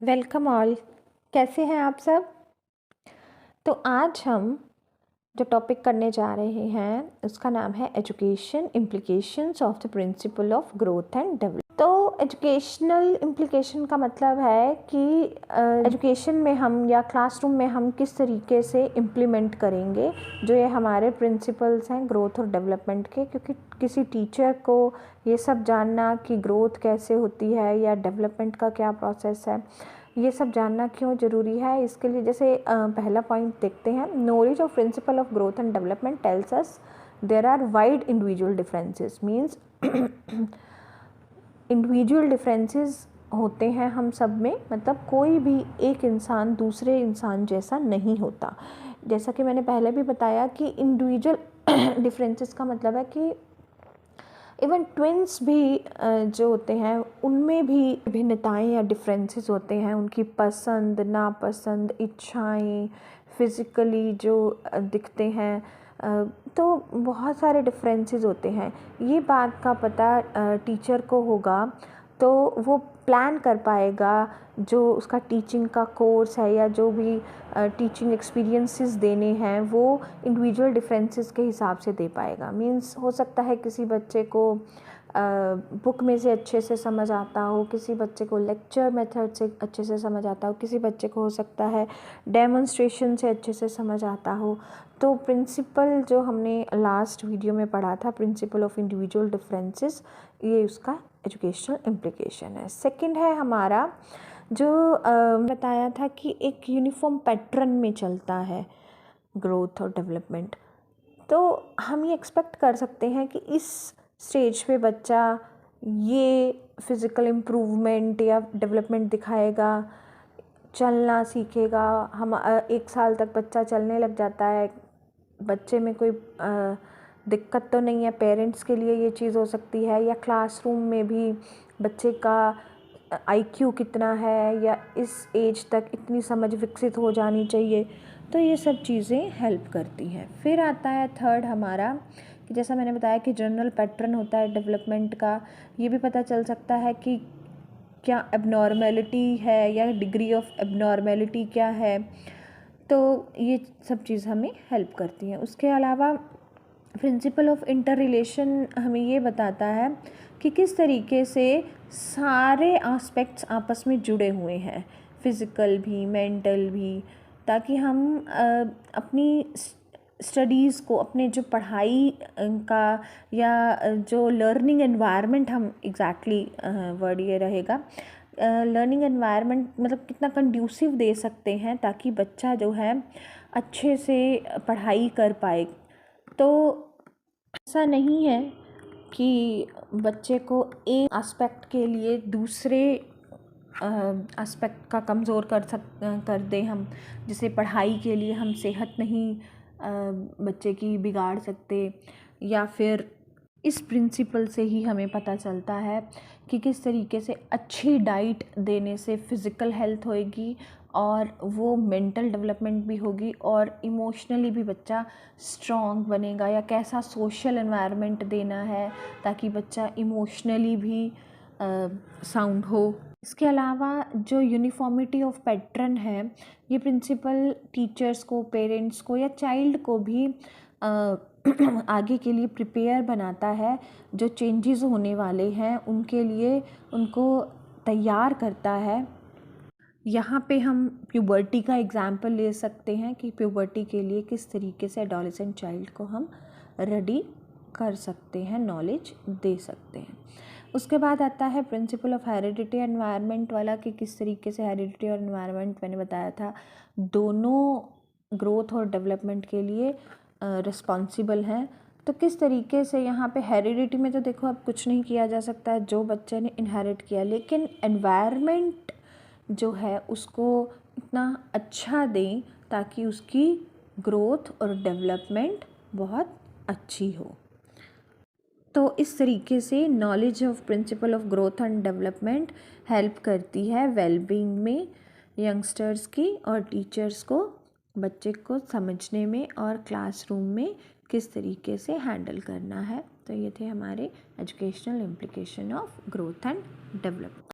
Welcome all. कैसे हैं आप सब। तो आज हम जो टॉपिक करने जा रहे हैं उसका नाम है education implications of the principal of growth and development. तो एजुकेशनल इम्प्लीकेशन का मतलब है कि एजुकेशन में हम या क्लासरूम में हम किस तरीके से इम्प्लीमेंट करेंगे जो ये हमारे प्रिंसिपल्स हैं ग्रोथ और डेवलपमेंट के। क्योंकि किसी टीचर को ये सब जानना कि ग्रोथ कैसे होती है या डेवलपमेंट का क्या प्रोसेस है, ये सब जानना क्यों ज़रूरी है। इसके लिए जैसे पहला पॉइंट देखते हैं, knowledge of principle of growth and development tells us there are wide individual differences. Means individual differences होते हैं हम सब में, मतलब कोई भी एक इंसान दूसरे इंसान जैसा नहीं होता। जैसा कि मैंने पहले भी बताया कि इंडिविजुअल डिफरेंसेस का मतलब है कि इवन ट्विंस भी जो होते हैं उनमें भी भिन्नताएं या डिफरेंसेस होते हैं। उनकी पसंद नापसंद, इच्छाएं, फिज़िकली जो दिखते हैं, तो बहुत सारे डिफरेंसेस होते हैं। ये बात का पता टीचर को होगा तो वो प्लान कर पाएगा जो उसका टीचिंग का कोर्स है या जो भी टीचिंग एक्सपीरियंसेस देने हैं वो इंडिविजुअल डिफरेंसेस के हिसाब से दे पाएगा। मीन्स हो सकता है किसी बच्चे को बुक में से अच्छे से समझ आता हो, किसी बच्चे को लेक्चर मेथड से अच्छे से समझ आता हो, किसी बच्चे को हो सकता है डेमोन्स्ट्रेशन से अच्छे से समझ आता हो। तो प्रिंसिपल जो हमने लास्ट वीडियो में पढ़ा था, प्रिंसिपल ऑफ इंडिविजुअल डिफरेंसेस, ये उसका एजुकेशनल इम्प्लीकेशन है। सेकंड है हमारा जो बताया था कि एक यूनिफॉर्म पैटर्न में चलता है ग्रोथ और डेवलपमेंट। तो हम ये एक्सपेक्ट कर सकते हैं कि इस स्टेज पे बच्चा ये फिज़िकल इम्प्रूवमेंट या डेवलपमेंट दिखाएगा, चलना सीखेगा। हम 1 साल तक बच्चा चलने लग जाता है, बच्चे में कोई दिक्कत तो नहीं है। पेरेंट्स के लिए ये चीज़ हो सकती है, या क्लासरूम में भी बच्चे का IQ कितना है या इस एज तक इतनी समझ विकसित हो जानी चाहिए। तो ये सब चीज़ें हेल्प करती हैं। फिर आता है थर्ड हमारा कि जैसा मैंने बताया कि जनरल पैटर्न होता है डेवलपमेंट का। ये भी पता चल सकता है कि क्या एबनॉर्मेलिटी है या डिग्री ऑफ एबनॉर्मेलिटी क्या है। तो ये सब चीज़ हमें हेल्प करती हैं। उसके अलावा प्रिंसिपल ऑफ इंटर रिलेशन हमें ये बताता है कि किस तरीके से सारे एस्पेक्ट्स आपस में जुड़े हुए हैं, फिज़िकल भी मेंटल भी, ताकि हम अपनी स्टडीज़ को, अपने जो पढ़ाई का या जो लर्निंग एनवायरनमेंट, हम एग्जैक्टली वर्ड ये रहेगा, लर्निंग एनवायरनमेंट मतलब कितना कंड्यूसिव दे सकते हैं ताकि बच्चा जो है अच्छे से पढ़ाई कर पाए। तो ऐसा नहीं है कि बच्चे को एक एस्पेक्ट के लिए दूसरे एस्पेक्ट का कमज़ोर कर दें हम। जैसे पढ़ाई के लिए हम सेहत नहीं बच्चे की बिगाड़ सकते, या फिर इस प्रिंसिपल से ही हमें पता चलता है कि किस तरीके से अच्छी डाइट देने से फ़िज़िकल हेल्थ होएगी और वो मेंटल डेवलपमेंट भी होगी और इमोशनली भी बच्चा स्ट्रॉन्ग बनेगा, या कैसा सोशल एनवायरनमेंट देना है ताकि बच्चा इमोशनली भी साउंड हो। इसके अलावा जो यूनिफॉर्मिटी ऑफ पैटर्न है, ये प्रिंसिपल टीचर्स को, पेरेंट्स को या चाइल्ड को भी आगे के लिए प्रिपेयर बनाता है। जो चेंजेस होने वाले हैं उनके लिए उनको तैयार करता है। यहाँ पे हम प्यूबर्टी का एग्जाम्पल ले सकते हैं कि प्यूबर्टी के लिए किस तरीके से एडोलेसेंट चाइल्ड को हम रेडी कर सकते हैं, नॉलेज दे सकते हैं। उसके बाद आता है प्रिंसिपल ऑफ हेरिडिटी एनवायरनमेंट वाला, कि किस तरीके से हेरिडिटी और एनवायरनमेंट, मैंने बताया था, दोनों ग्रोथ और डेवलपमेंट के लिए रिस्पॉन्सिबल हैं। तो किस तरीके से यहाँ पे हेरिडिटी में तो देखो अब कुछ नहीं किया जा सकता है जो बच्चे ने इनहेरिट किया, लेकिन एनवायरनमेंट जो है उसको इतना अच्छा दें ताकि उसकी ग्रोथ और डेवलपमेंट बहुत अच्छी हो। तो इस तरीके से knowledge of principle of growth and development help करती है वेलबींग में यंगस्टर्स की, और टीचर्स को बच्चे को समझने में और क्लासरूम में किस तरीके से हैंडल करना है। तो ये थे हमारे educational implication of growth and development.